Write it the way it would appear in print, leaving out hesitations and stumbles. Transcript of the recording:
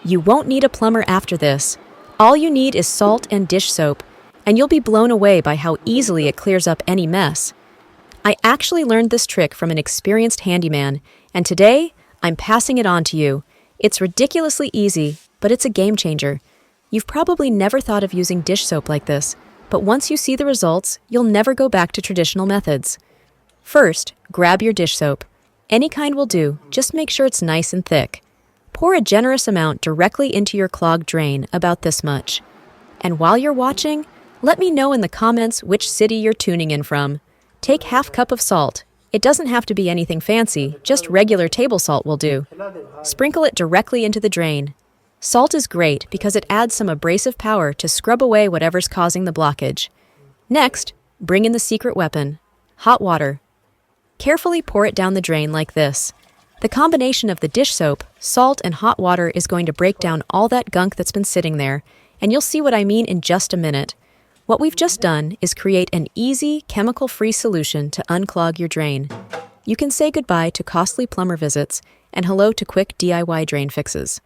You won't need a plumber after this. All you need is salt and dish soap, and you'll be blown away by how easily it clears up any mess. I actually learned this trick from an experienced handyman, and today I'm passing it on to you. It's ridiculously easy, but it's a game changer. You've probably never thought of using dish soap like this, but once you see the results, you'll never go back to traditional methods. First, grab your dish soap. Any kind will do, just make sure it's nice and thick. Pour a generous amount directly into your clogged drain, about this much. And while you're watching, let me know in the comments which city you're tuning in from. Take half cup of salt. It doesn't have to be anything fancy, just regular table salt will do. Sprinkle it directly into the drain. Salt is great because it adds some abrasive power to scrub away whatever's causing the blockage. Next, bring in the secret weapon, hot water. Carefully pour it down the drain like this. The combination of the dish soap, salt, and hot water is going to break down all that gunk that's been sitting there, and you'll see what I mean in just a minute. What we've just done is create an easy, chemical-free solution to unclog your drain. You can say goodbye to costly plumber visits and hello to quick DIY drain fixes.